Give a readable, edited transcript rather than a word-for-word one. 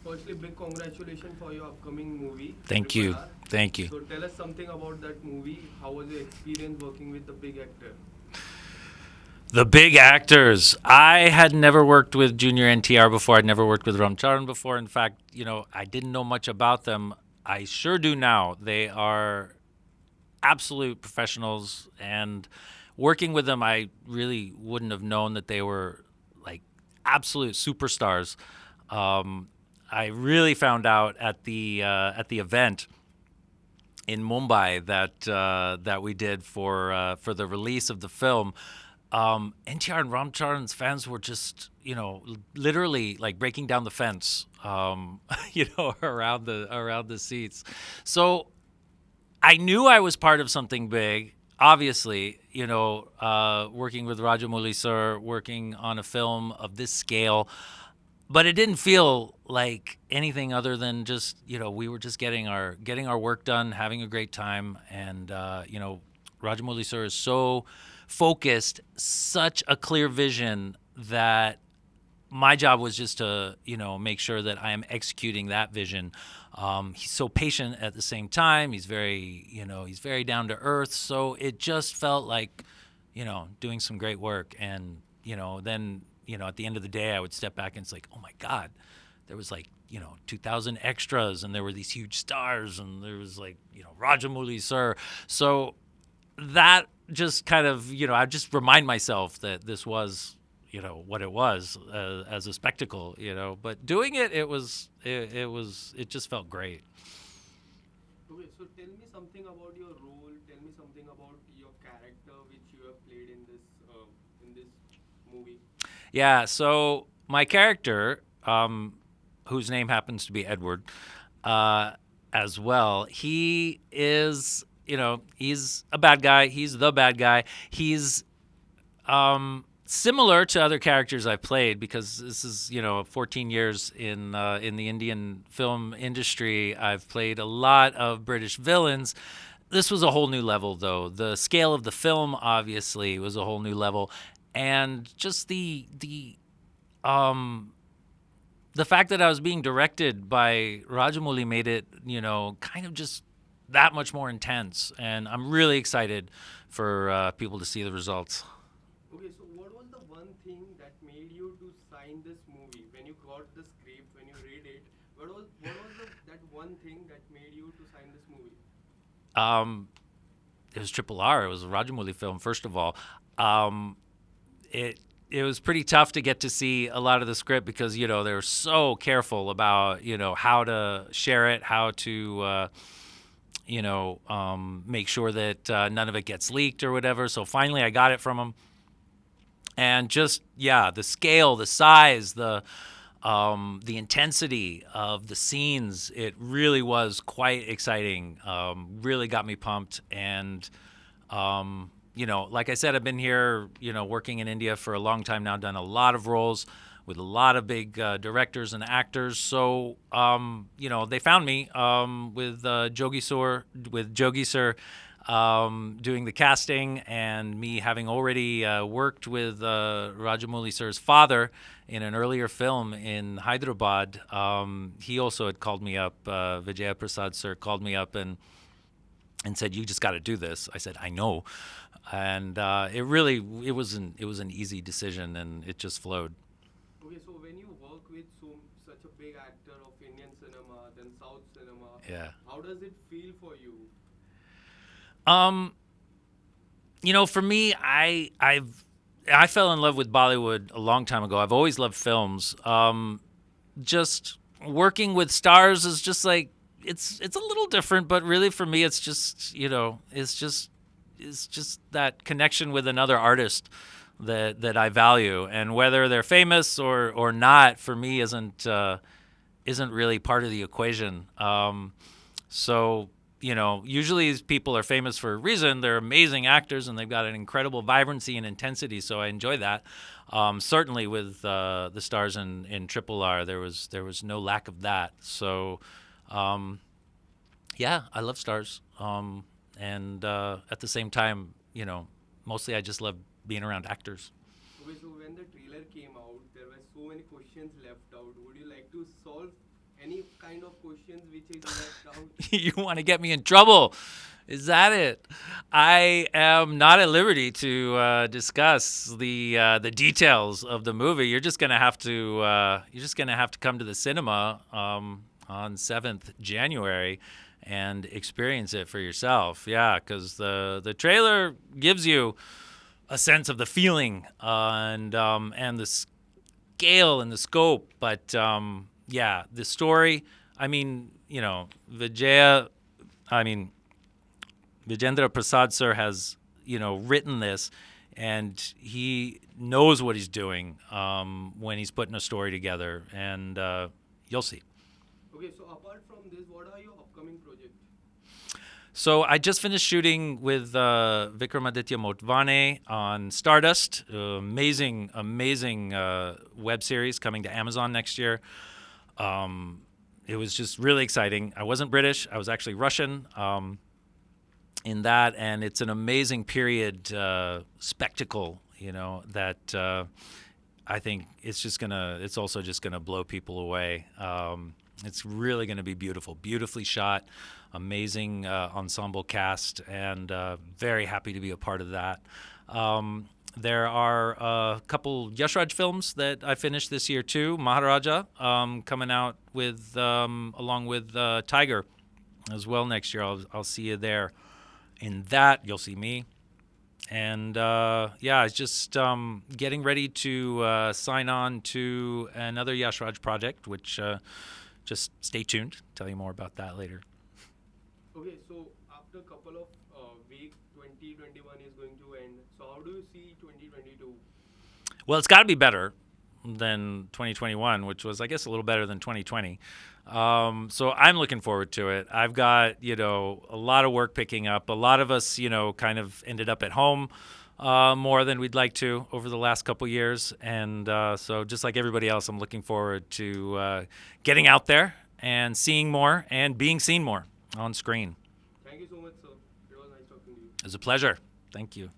Firstly, big congratulations for your upcoming movie, Thank Triple you. R. Thank you. So tell us something about that movie. How was your experience working with the big actor? The big actors. I had never worked with Junior NTR before. I'd never worked with Ramcharan before. In fact, I didn't know much about them. I sure do now. They are absolute professionals, and working with them, I really wouldn't have known that they were like absolute superstars. Um, I really found out at the event in Mumbai that we did for the release of the film. NTR and Ramcharan's fans were just literally like breaking down the fence, around the seats. So I knew I was part of something big. Obviously, working with Rajamouli sir, working on a film of this scale, but it didn't feel like anything other than just we were just getting our work done, having a great time, and Rajamouli sir is so focused, such a clear vision that my job was just to make sure that I am executing that vision. He's so patient at the same time. He's very down to earth. So it just felt like doing some great work. And then at the end of the day, I would step back and it's like, oh my God, there was like 2,000 extras, and there were these huge stars, and there was like Rajamouli sir. So that just kind of I just remind myself that this was what it was as a spectacle, but doing it, it just felt great. Okay, so tell me something about your role. Tell me something about your character which you have played in this movie. Yeah, so my character, whose name happens to be Edward, uh, as well, he's a bad guy. He's the bad guy. He's similar to other characters I've played, because this is 14 years in the Indian film industry. I've played a lot of British villains. This was a whole new level, though. The scale of the film obviously was a whole new level, and just um, the fact that I was being directed by Rajamouli made it kind of just that much more intense. And I'm really excited for people to see the results. Okay, so what was the one thing that made you to sign this movie when you got the script, when you read it? What was the that one thing that made you to sign this movie? Um, it was Triple R. It was a Rajamouli film, first of all. Um, it it was pretty tough to get to see a lot of the script, because they were so careful about how to share it, how to make sure that none of it gets leaked or whatever. So finally, I got it from them, and just the scale, the size, the intensity of the scenes, it really was quite exciting. Really got me pumped. And like I said, I've been here, working in India for a long time now, done a lot of roles with a lot of big directors and actors. So, they found me with Jogi Sir, doing the casting, and me having already worked with Rajamouli Sir's father in an earlier film in Hyderabad. He also had called me up. Vijaya Prasad Sir called me up and said, "You just got to do this." I said, "I know," and it was an easy decision, and it just flowed. Okay, so when you work with such a big actor of Indian cinema, then South cinema, Yeah. how does it feel for you? Um, for me, I fell in love with Bollywood a long time ago. I've always loved films. Just working with stars is just like it's a little different, but really for me, it's just it's just that connection with another artist that I value, and whether they're famous or not, for me isn't really part of the equation. So, usually these people are famous for a reason. They're amazing actors, and they've got an incredible vibrancy and intensity. So I enjoy that. Certainly with the stars in Triple R, there was no lack of that. So, um, yeah, I love stars. And at the same time, mostly I just love being around actors. Okay, so when the trailer came out, there were so many questions left out. Would you like to solve Any kind of questions which is left out? You want to get me in trouble? Is that it? I am not at liberty to discuss the details of the movie. You're just gonna have to come to the cinema on 7th January and experience it for yourself. Yeah, because the trailer gives you a sense of the feeling and the scale and the scope, but yeah, the story. I mean, Vijendra Prasad sir has, written this, and he knows what he's doing when he's putting a story together, and you'll see. Okay, so apart from this, what are your upcoming projects? So I just finished shooting with Vikramaditya Motwane on Stardust, amazing web series coming to Amazon next year. It was just really exciting. I wasn't British; I was actually Russian. In that, and it's an amazing period spectacle, that I think it's also just gonna blow people away. It's really gonna be beautifully shot, amazing ensemble cast, and very happy to be a part of that. There are a couple Yashraj films that I finished this year too. Maharaja coming out with along with Tiger as well next year. I'll see you there. In that, you'll see me. And yeah, it's just getting ready to sign on to another Yashraj project, which just stay tuned. Tell you more about that later. Okay, so after a couple of weeks, 2021 is going to end. So how do you see 2022? Well, it's got to be better than 2021, which was, I guess, a little better than 2020. So I'm looking forward to it. I've got, a lot of work picking up. A lot of us, kind of ended up at home more than we'd like to over the last couple years. And so just like everybody else, I'm looking forward to getting out there and seeing more and being seen more on screen. Thank you so much, sir. It was nice talking to you. It was a pleasure. Thank you.